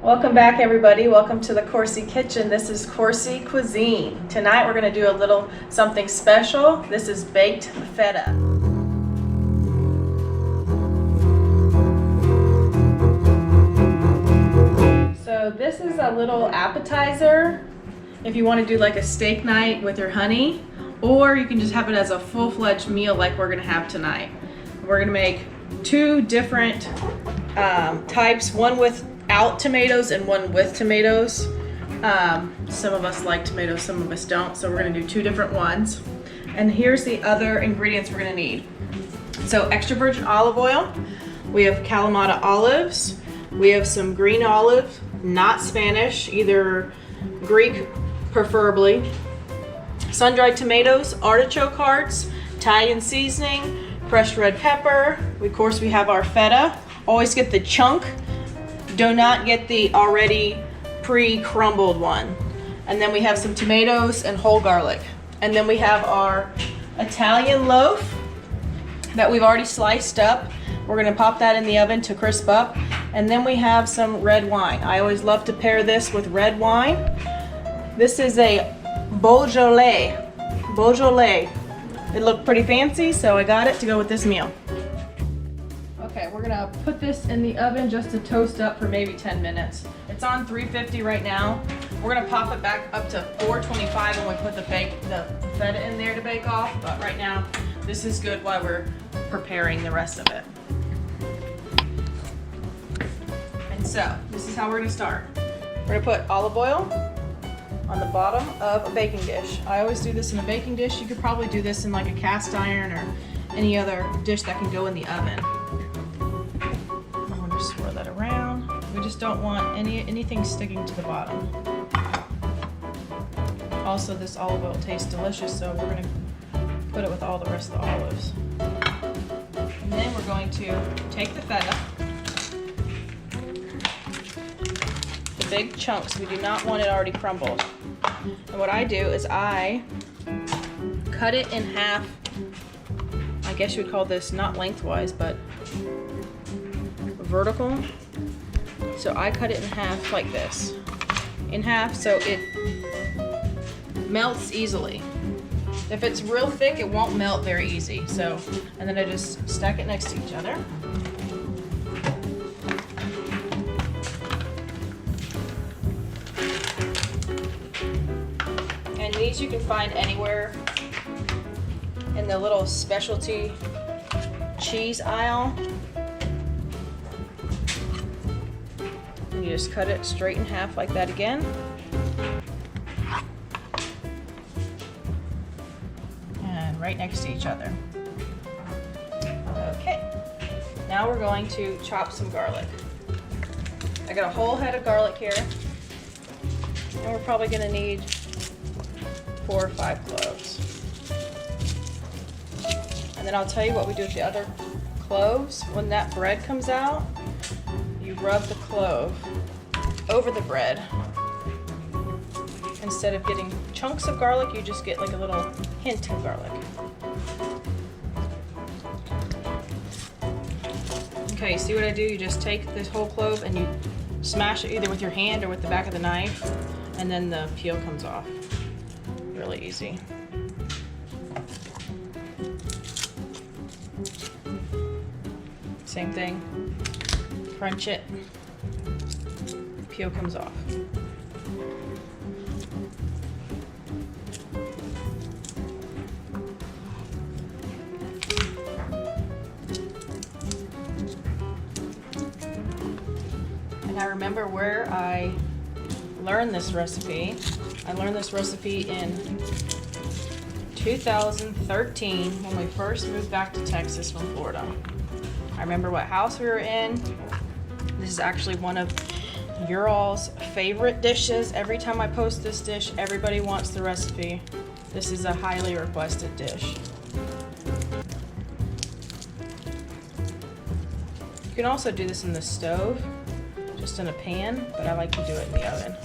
Welcome back, everybody. Welcome to the Corsi Kitchen. This is Corsi Cuisine. Tonight we're going to do a little something special. This is baked feta. So this is a little appetizer if you want to do like a steak night with your honey, or you can just have it as a full-fledged meal like we're going to have tonight. We're going to make two different types, one without tomatoes and one with tomatoes. Some of us like tomatoes, some of us don't, so we're going to do two different ones. And here's the other ingredients we're going to need. So extra virgin olive oil, we have Kalamata olives, we have some green olive, not Spanish, either Greek preferably, sun-dried tomatoes, artichoke hearts, Italian seasoning, fresh red pepper. Of course, we have our feta. Always get the chunk. Do not get the already pre-crumbled one. And then we have some tomatoes and whole garlic. And then we have our Italian loaf that we've already sliced up. We're gonna pop that in the oven to crisp up. And then we have some red wine. I always love to pair this with red wine. This is a Beaujolais. It looked pretty fancy, so I got it to go with this meal. Okay, we're gonna put this in the oven just to toast up for maybe 10 minutes. It's on 350 right now. We're gonna pop it back up to 425 when we put the feta in there to bake off, but right now, this is good while we're preparing the rest of it. And so, this is how we're gonna start. We're gonna put olive oil on the bottom of a baking dish. I always do this in a baking dish. You could probably do this in like a cast iron or any other dish that can go in the oven. I'm gonna just swirl that around. We just don't want anything sticking to the bottom. Also, this olive oil tastes delicious, so we're gonna put it with all the rest of the olives. And then we're going to take the feta, the big chunks. We do not want it already crumbled. And what I do is I cut it in half. I guess you would call this not lengthwise, but vertical. So I cut it in half like this. In half so it melts easily. If it's real thick, it won't melt very easy. So, and then I just stack it next to each other. And these you can find anywhere in the little specialty cheese aisle. And you just cut it straight in half like that again. And right next to each other. Okay. Now we're going to chop some garlic. I got a whole head of garlic here. And we're probably gonna need 4 or 5 cloves. And then I'll tell you what we do with the other cloves. When that bread comes out, you rub the clove over the bread. Instead of getting chunks of garlic, you just get like a little hint of garlic. Okay, see what I do? You just take this whole clove and you smash it either with your hand or with the back of the knife, and then the peel comes off. Really easy. Same thing. Crunch it. Peel comes off. And I remember where I learned this recipe. I learned this recipe in 2013 when we first moved back to Texas from Florida. I remember what house we were in. This is actually one of your all's favorite dishes. Every time I post this dish, everybody wants the recipe. This is a highly requested dish. You can also do this in the stove, just in a pan, but I like to do it in the oven.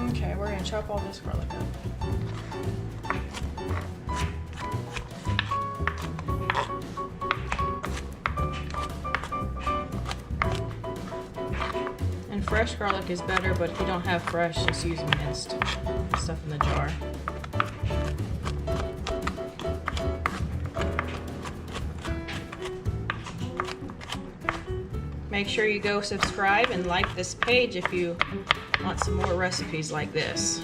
Okay, we're gonna chop all this garlic up. And fresh garlic is better, but if you don't have fresh, just use minced stuff in the jar. Make sure you go subscribe and like this page if you want some more recipes like this.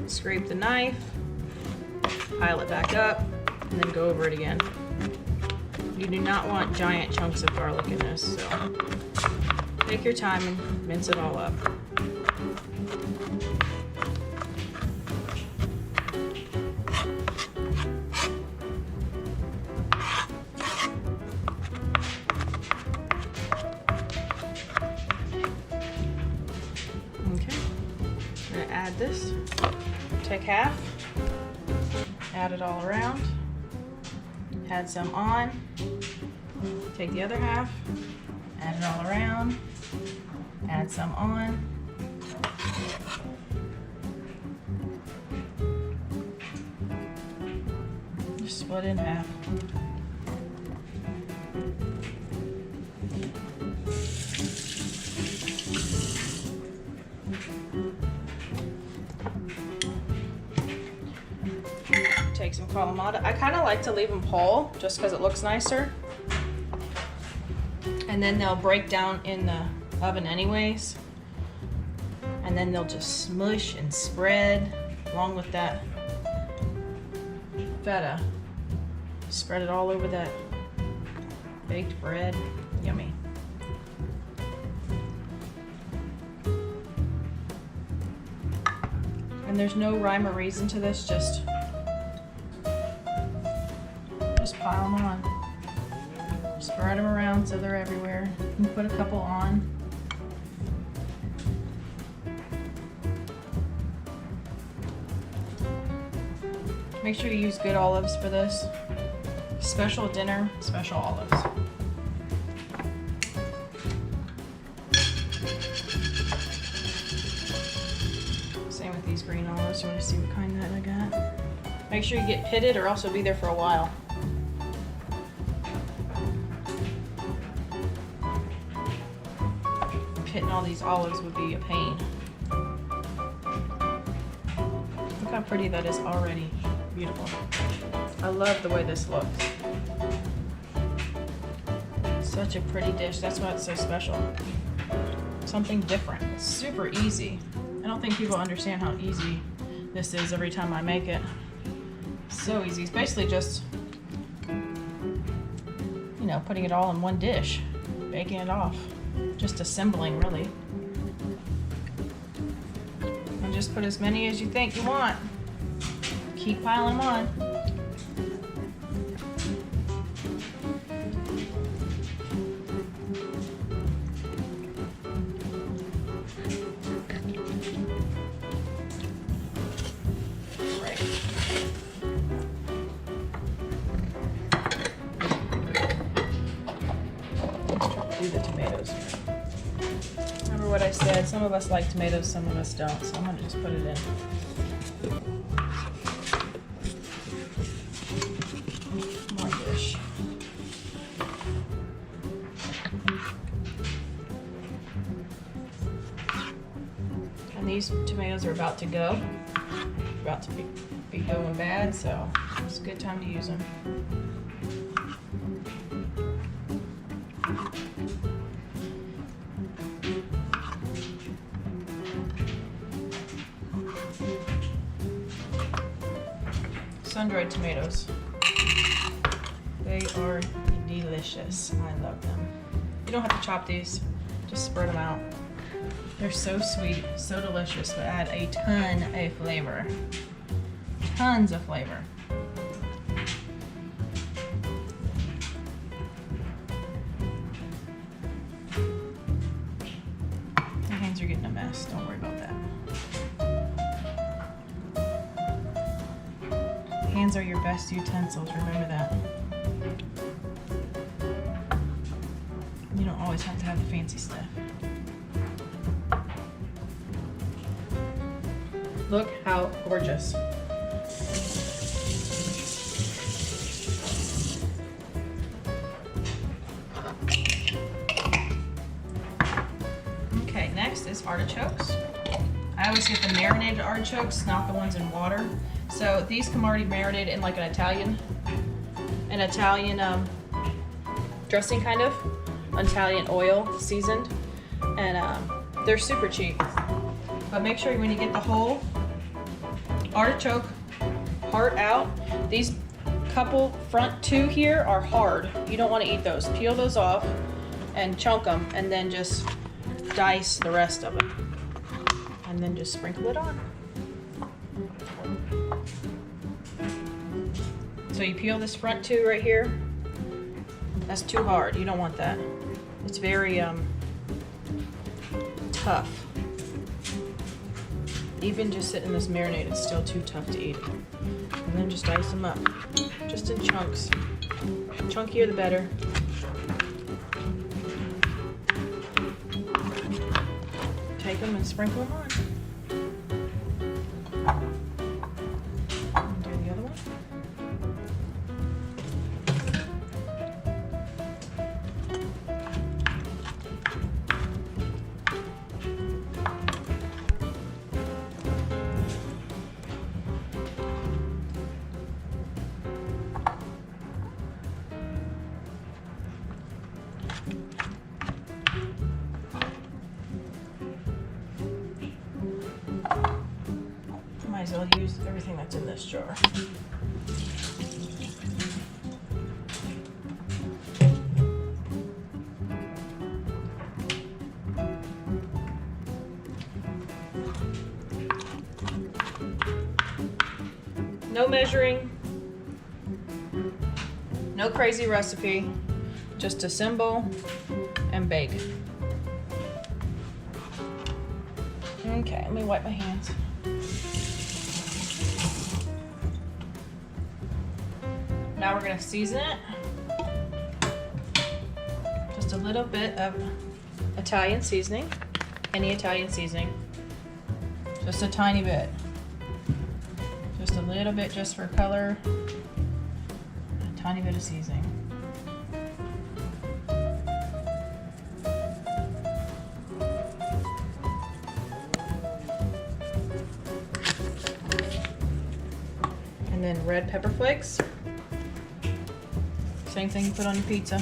Scrape the knife, pile it back up, and then go over it again. You do not want giant chunks of garlic in this, so take your time and mince it all up. Okay, I'm gonna add this. Take half, add it all around, add some on, take the other half, add it all around, add some on, just split it in half. Take some Kalamata. I kind of like to leave them whole just because it looks nicer. And then they'll break down in the oven anyways. And then they'll just smush and spread along with that feta. Spread it all over that baked bread. Yummy. And there's no rhyme or reason to this, just pile them on. Spread them around so they're everywhere. You can put a couple on. Make sure you use good olives for this. Special dinner, special olives. Same with these green olives. You want to see what kind that I got? Make sure you get pitted or else it'll be there for a while. Pitting all these olives would be a pain. Look how pretty that is already. Beautiful. I love the way this looks. Such a pretty dish. That's why it's so special. Something different. It's super easy. I don't think people understand how easy this is every time I make it. So easy. It's basically just, you know, putting it all in one dish, baking it off. Just assembling, really. And just put as many as you think you want. Keep piling them on. Right. Let's try to do the tomatoes here. Remember what I said, some of us like tomatoes, some of us don't, so I'm going to just put it in. More dish. And these tomatoes are about to go. About to be going bad, so it's a good time to use them. Sun-dried tomatoes. They are delicious. I love them. You don't have to chop these, just spread them out. They're so sweet, so delicious, but add a ton of flavor. Tons of flavor. My hands are getting a mess, don't worry about that. Hands are your best utensils, remember that. You don't always have to have the fancy stuff. Look how gorgeous. Okay, next is artichokes. I always get the marinated artichokes, not the ones in water. So these come already marinated in like an Italian dressing kind of, Italian oil seasoned, and they're super cheap. But make sure when you get the whole artichoke heart out, these couple front two here are hard. You don't want to eat those. Peel those off and chunk them, and then just dice the rest of it. And then just sprinkle it on. So you peel this front two right here. That's too hard. You don't want that. It's very tough. Even just sitting in this marinade, it's still too tough to eat. And then just dice them up, just in chunks. Chunkier the better. Take them and sprinkle them on. And do the other one. Might as well use everything that's in this jar. No measuring, no crazy recipe, just assemble and bake. Okay, let me wipe my hands. Now we're gonna season it. Just a little bit of Italian seasoning, any Italian seasoning. Just a tiny bit. Just a little bit just for color. A tiny bit of seasoning. And then red pepper flakes. Same thing you put on your pizza.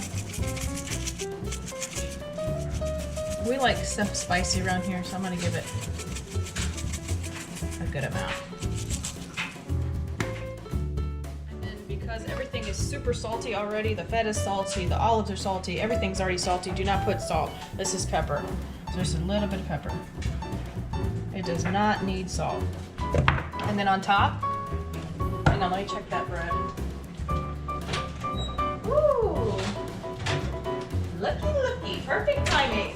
We like stuff spicy around here, so I'm gonna give it a good amount. And then because everything is super salty already, the feta's salty, the olives are salty, everything's already salty, do not put salt. This is pepper. So just a little bit of pepper. It does not need salt. And then on top, hang on, let me check that bread. Ooh, looky, perfect timing.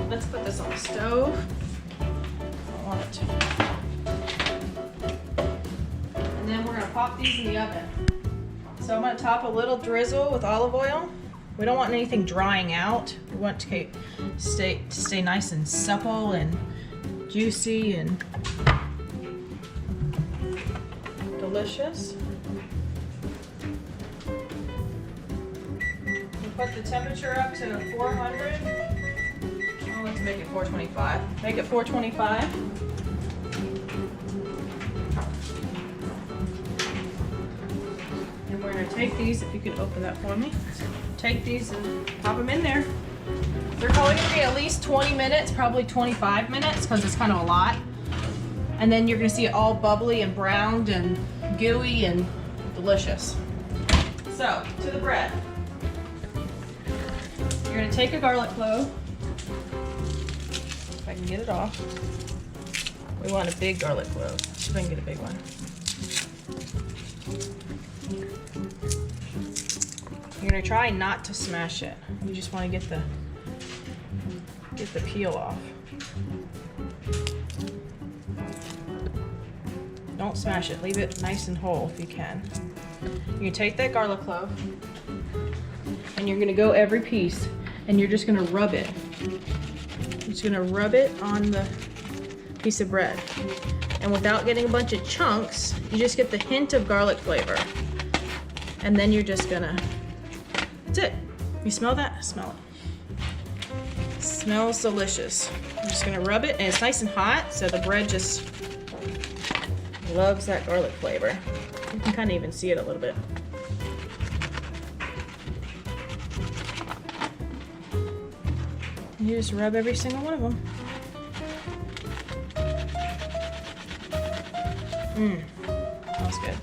Let's put this on the stove. I don't want it to. And then we're gonna pop these in the oven. So I'm gonna top a little drizzle with olive oil. We don't want anything drying out. We want to stay nice and supple and juicy and delicious. Put the temperature up to 400. Oh, let's make it 425. Make it 425. And we're gonna take these, if you could open that for me. Take these and pop them in there. They're probably gonna be at least 20 minutes, probably 25 minutes, because it's kind of a lot. And then you're gonna see it all bubbly and browned and gooey and delicious. So, to the bread. You're gonna take a garlic clove. If I can get it off. We want a big garlic clove. See if I can get a big one. You're gonna try not to smash it. You just want to get the peel off. Don't smash it. Leave it nice and whole if you can. You can take that garlic clove. and you're gonna go every piece, and you're just gonna rub it. You're just gonna rub it on the piece of bread. And without getting a bunch of chunks, you just get the hint of garlic flavor. And then you're just gonna, that's it. You smell that? Smell it. Smells delicious. I'm just gonna rub it, and it's nice and hot, so the bread just loves that garlic flavor. You can kind of even see it a little bit. You just rub every single one of them. Smells good.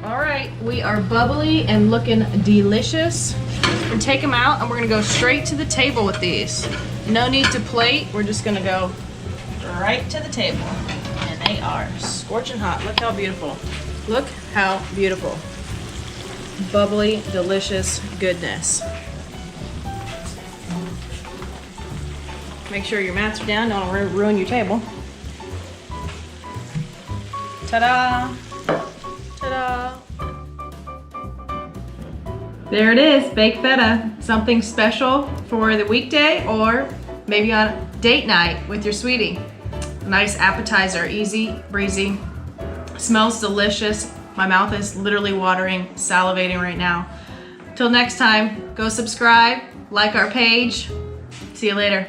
All right, we are bubbly and looking delicious. And take them out, and we're gonna go straight to the table with these. No need to plate. We're just gonna go right to the table, and they are scorching hot. Look how beautiful. Look how beautiful. Bubbly, delicious goodness. Make sure your mats are down, don't ruin your table. Ta-da! Ta-da! There it is, baked feta. Something special for the weekday or maybe on date night with your sweetie. A nice appetizer, easy, breezy. Smells delicious. My mouth is literally watering, salivating right now. Till next time, go subscribe, like our page. See you later.